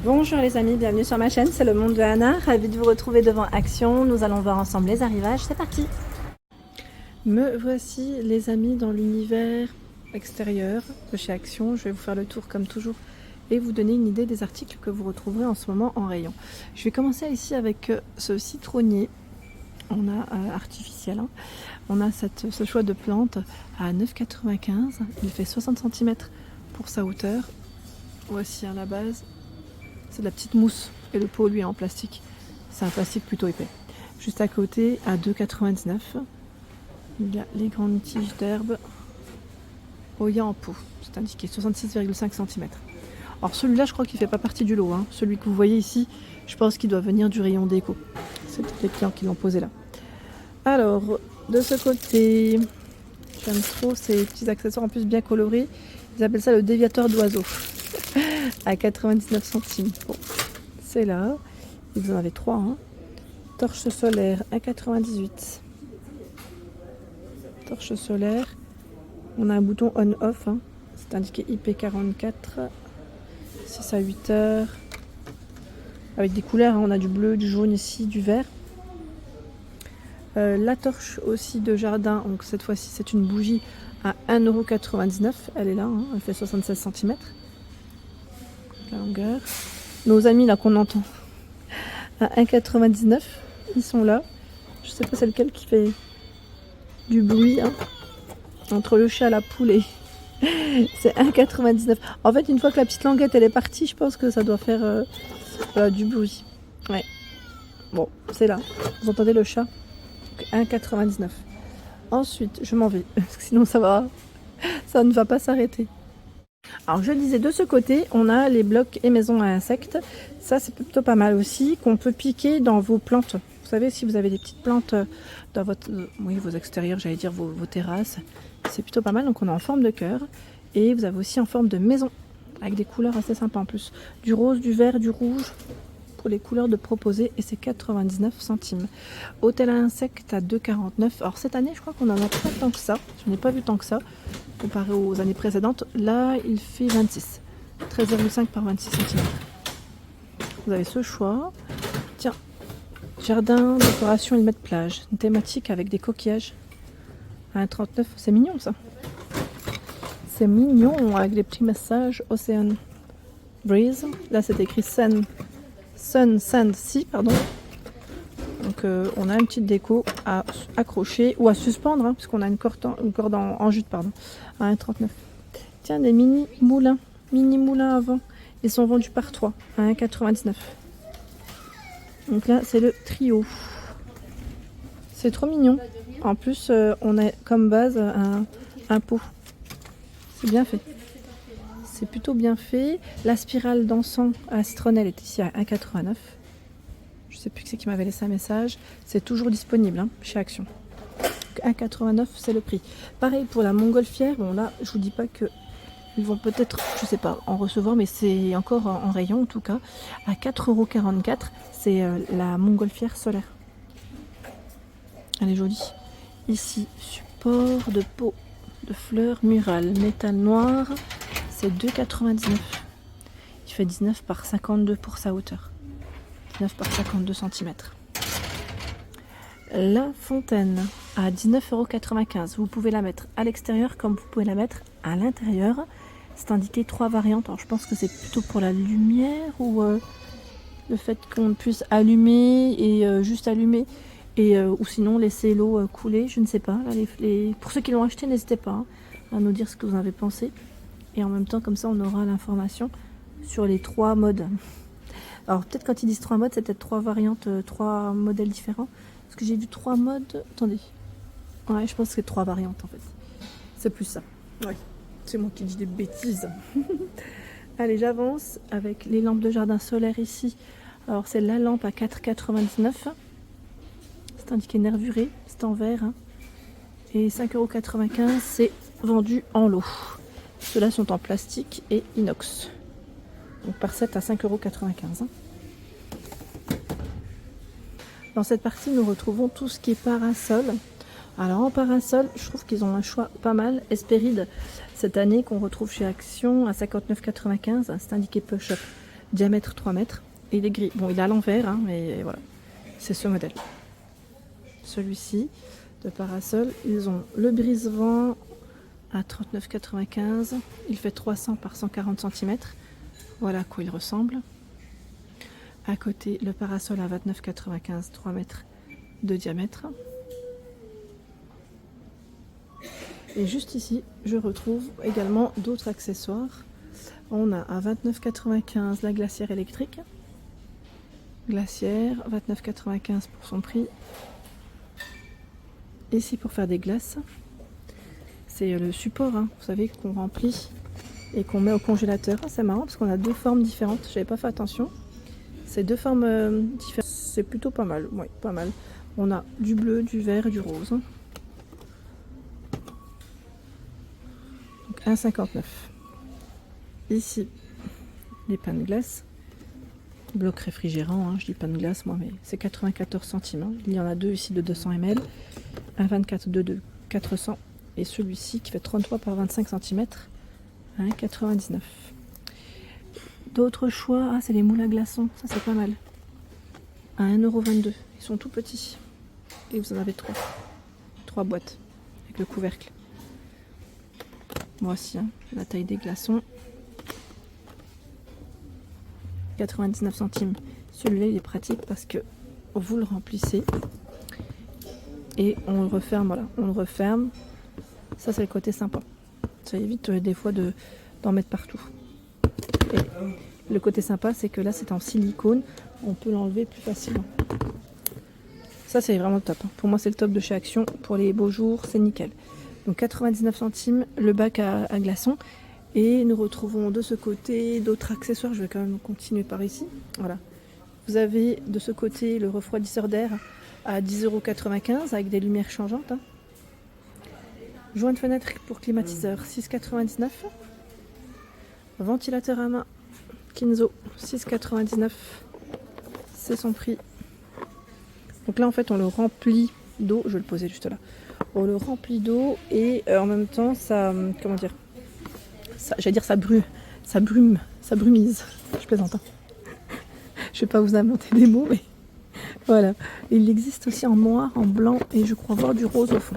Bonjour les amis, bienvenue sur ma chaîne, c'est le monde de Anna, ravie de vous retrouver devant Action. Nous allons voir ensemble les arrivages, c'est parti. Me voici les amis dans l'univers extérieur de chez Action. Je vais vous faire le tour comme toujours et vous donner une idée des articles que vous retrouverez en ce moment en rayon. Je vais commencer ici avec ce citronnier. On a artificiel, hein. On a ce choix de plante à 9,95 €. Il fait 60 cm pour sa hauteur. Voici à la base. C'est de la petite mousse et le pot lui est en plastique. C'est un plastique plutôt épais. Juste à côté, à 2,99 €, il y a les grandes tiges d'herbe Oya en pot. C'est indiqué 66,5 cm. Alors celui-là, je crois qu'il ne fait pas partie du lot, hein. Celui que vous voyez ici, je pense qu'il doit venir du rayon déco. C'est les clients qui l'ont posé là. Alors, de ce côté, j'aime trop ces petits accessoires en plus bien colorés. Ils appellent ça le déviateur d'oiseau. À 99 centimes. Bon, c'est là. Et vous en avez 3. Hein. Torche solaire à 98. Torche solaire. On a un bouton on-off. Hein. C'est indiqué IP44. 6 à 8 heures. Avec des couleurs. Hein. On a du bleu, du jaune ici, du vert. La torche aussi de jardin. Donc cette fois-ci, c'est une bougie à 1,99 €. Elle est là. Hein. Elle fait 76 cm. La longueur. Nos amis là qu'on entend à 1,99 €, ils sont là. Je sais pas c'est lequel qui fait du bruit, hein. Entre le chat, la poule et c'est 1,99 €. En fait, une fois que la petite languette elle est partie, je pense que ça doit faire du bruit. Ouais. Bon, c'est là. Vous entendez le chat? 1,99 €. Ensuite, je m'en vais parce que sinon ça ne va pas s'arrêter. Alors je disais, de ce côté, on a les blocs et maisons à insectes. Ça, c'est plutôt pas mal aussi, qu'on peut piquer dans vos plantes. Vous savez, si vous avez des petites plantes dans vos extérieurs, j'allais dire vos terrasses, c'est plutôt pas mal. Donc on a en forme de cœur. Et vous avez aussi en forme de maison, avec des couleurs assez sympas en plus. Du rose, du vert, du rouge, pour les couleurs de proposer. Et c'est 99 centimes. Hôtel à insectes à 2,49 €. Alors cette année, je crois qu'on en a pas tant que ça. Je n'ai pas vu tant que ça. Comparé aux années précédentes, là il fait 26, 13,5 par 26 cm. Vous avez ce choix. Tiens, jardin, décoration et mètre plage, une thématique avec des coquillages à 1,39 €. C'est mignon ça. C'est mignon avec des petits messages Ocean Breeze. Là c'est écrit Sun, Sand, Sea, pardon. Donc on a une petite déco à accrocher ou à suspendre, hein, puisqu'on a une corde en jute, pardon, à 1,39 €. Tiens, des mini moulins à vent. Ils sont vendus par 3 à 1,99 €. Donc là, c'est le trio. C'est trop mignon. En plus, on a comme base un pot. C'est bien fait. C'est plutôt bien fait. La spirale d'encens à citronnelle est ici à 1,89 €. Je sais plus qui c'est qui m'avait laissé un message. C'est toujours disponible, hein, chez Action. 1,89 € c'est le prix. Pareil pour la montgolfière. Bon là, je vous dis pas que ils vont peut-être, je sais pas, en recevoir, mais c'est encore en rayon en tout cas. À 4,44 €, c'est la montgolfière solaire. Elle est jolie. Ici, support de pot de fleurs murales, métal noir. C'est 2,99 €. Il fait 19 par 52 pour sa hauteur. 19 par 52 cm. La fontaine à 19,95 €. Vous pouvez la mettre à l'extérieur comme vous pouvez la mettre à l'intérieur. C'est indiqué 3 variantes. Alors je pense que c'est plutôt pour la lumière ou le fait qu'on puisse allumer et juste allumer et ou sinon laisser l'eau couler. Je ne sais pas. Là, pour ceux qui l'ont acheté, n'hésitez pas, hein, à nous dire ce que vous en avez pensé. Et en même temps, comme ça, on aura l'information sur les 3 modes. Alors peut-être quand ils disent 3 modes, c'est peut-être 3 variantes, 3 modèles différents. Parce que j'ai vu 3 modes. Attendez. Ouais, je pense que c'est 3 variantes en fait. C'est plus ça. Ouais. C'est moi qui dis des bêtises. Allez, j'avance avec les lampes de jardin solaire ici. Alors c'est la lampe à 4,99 €. C'est indiqué nervuré. C'est en verre. Hein. Et 5,95 €, c'est vendu en lot. Ceux-là sont en plastique et inox. Donc par 7 à 5,95 €. Hein. Dans cette partie, nous retrouvons tout ce qui est parasol. Alors en parasol, je trouve qu'ils ont un choix pas mal. Hespéride, cette année, qu'on retrouve chez Action à 59,95 €. C'est indiqué push-up. diamètre 3 mètres. Et il est gris. Bon, il est à l'envers, hein, mais voilà. C'est ce modèle. Celui-ci de parasol, ils ont le brise-vent à 39,95. Il fait 300 par 140 cm. Voilà à quoi il ressemble. À côté, le parasol à 29,95, 3 mètres de diamètre. Et juste ici, je retrouve également d'autres accessoires. On a à 29,95 la glacière électrique. Glacière, 29,95 pour son prix. Ici pour faire des glaces. C'est le support, hein, vous savez, qu'on remplit et qu'on met au congélateur. C'est marrant parce qu'on a deux formes différentes. J'avais pas fait attention. C'est deux formes différentes. C'est plutôt pas mal. Oui, pas mal. On a du bleu, du vert et du rose. Donc 1,59. Ici, les pains de glace. Bloc réfrigérant, hein, je dis pain de glace moi, mais c'est 94 centimes. Hein. Il y en a deux ici de 200 ml. Un 24 de 400. Et celui-ci qui fait 33 par 25 cm. 1,99. D'autres choix, ah, c'est les moules à glaçons. Ça c'est pas mal. À 1,22 €. Ils sont tout petits. Et vous en avez 3. 3 boîtes. Avec le couvercle. Moi aussi, hein, la taille des glaçons. 99 centimes. Celui-là il est pratique parce que vous le remplissez et on le referme. Voilà, on le referme. Ça c'est le côté sympa. Ça évite des fois d'en mettre partout. Et le côté sympa c'est que là c'est en silicone, on peut l'enlever plus facilement. Ça c'est vraiment top. Pour moi c'est le top de chez Action. Pour les beaux jours c'est nickel. Donc 99 centimes le bac à glaçons. Et nous retrouvons de ce côté d'autres accessoires. Je vais quand même continuer par ici. Voilà. Vous avez de ce côté le refroidisseur d'air à 10,95 € avec des lumières changeantes. Hein. Joint de fenêtre pour climatiseur 6,99 €. Ventilateur à main Kinzo 6,99 €. C'est son prix. Donc là en fait on le remplit d'eau. Je vais le poser juste là. On le remplit d'eau et en même temps ça, comment dire, j'allais dire ça brumise. Je plaisante. Hein. Je vais pas vous inventer des mots, mais voilà. Il existe aussi en noir, en blanc et je crois voir du rose au fond.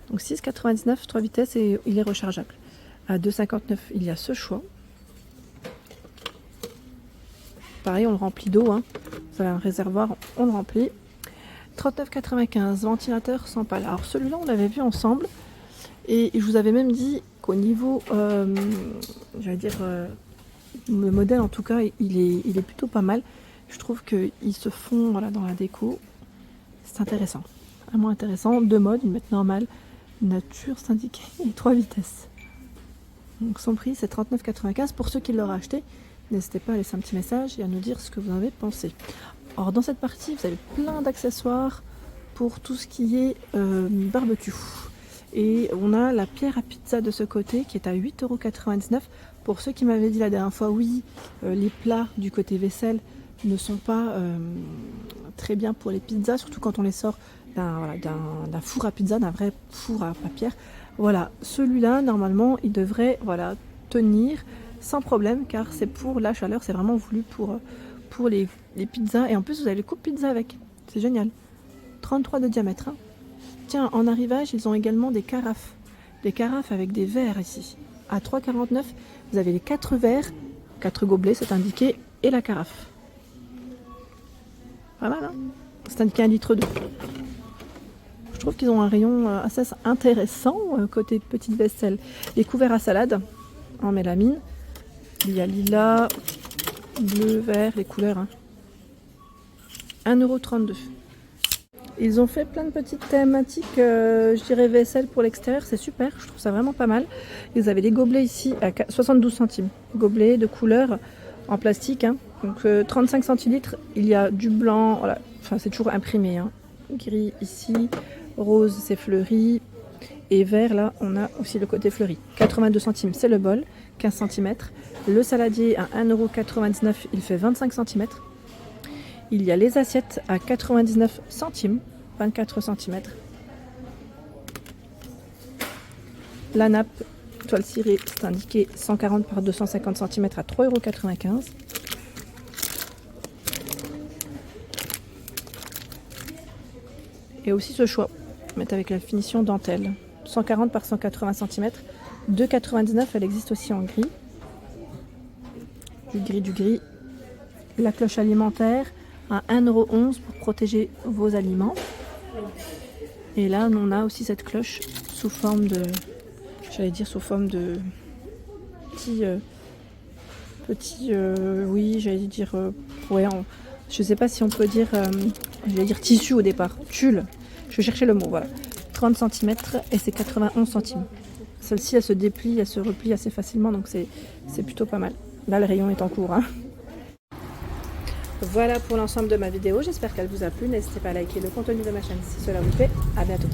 Donc 6,99, 3 vitesses et il est rechargeable. À 2,59, il y a ce choix. Pareil, on le remplit d'eau. Hein. Vous avez un réservoir, on le remplit. 39,95, ventilateur sans pale. Alors celui-là, on l'avait vu ensemble. Et je vous avais même dit qu'au niveau, j'allais dire, le modèle en tout cas, il est plutôt pas mal. Je trouve qu'ils se font voilà, dans la déco. C'est intéressant. Vraiment intéressant. Deux modes, une mètre normale, nature syndiquée et 3 vitesses. Donc son prix c'est 39,95. Pour ceux qui l'auraient acheté, n'hésitez pas à laisser un petit message et à nous dire ce que vous en avez pensé. Alors dans cette partie, vous avez plein d'accessoires pour tout ce qui est barbecue. Et on a la pierre à pizza de ce côté qui est à 8,99 €. Pour ceux qui m'avaient dit la dernière fois, oui, les plats du côté vaisselle ne sont pas très bien pour les pizzas, surtout quand on les sort d'un four à pizza, d'un vrai four à pierre. Voilà, celui-là, normalement, il devrait tenir sans problème, car c'est pour la chaleur, c'est vraiment voulu pour les pizzas. Et en plus, vous avez le coupe-pizza avec, c'est génial. 33 de diamètre. Hein. Tiens, en arrivage, ils ont également des carafes. Des carafes avec des verres ici. À 3,49, vous avez les 4 verres, 4 gobelets, c'est indiqué, et la carafe. Pas mal, hein? C'est indiqué 1,2 litre d'eau. Je trouve qu'ils ont un rayon assez intéressant côté petite vaisselle. Les couverts à salade en mélamine. Il y a lilas, bleu, vert, les couleurs. Hein. 1,32 €. Ils ont fait plein de petites thématiques, je dirais vaisselle pour l'extérieur, c'est super, je trouve ça vraiment pas mal. Vous avez des gobelets ici à 72 centimes. Gobelets de couleur en plastique, hein. Donc 35 centilitres, il y a du blanc, voilà. Enfin c'est toujours imprimé. Hein. Gris ici, rose c'est fleuri, et vert là on a aussi le côté fleuri. 82 centimes c'est le bol, 15 cm. Le saladier à 1,99 €, il fait 25 cm. Il y a les assiettes à 99 centimes, 24 cm. La nappe, toile cirée, c'est indiqué 140 par 250 cm à 3,95 €. Et aussi ce choix, mais avec la finition dentelle. 140 par 180 cm, 2,99 €. Elle existe aussi en gris. Du gris. La cloche alimentaire à 1,11 € pour protéger vos aliments. Et là, on a aussi cette cloche sous forme de, sous forme de oui, ouais, je sais pas si on peut dire, j'allais dire tissu au départ, tulle. Je cherchais le mot, voilà. 30 cm et c'est 91 centimes. Celle-ci, elle se déplie, elle se replie assez facilement, donc c'est plutôt pas mal. Là, le rayon est en cours, hein. Voilà pour l'ensemble de ma vidéo, j'espère qu'elle vous a plu. N'hésitez pas à liker le contenu de ma chaîne si cela vous plaît. À bientôt.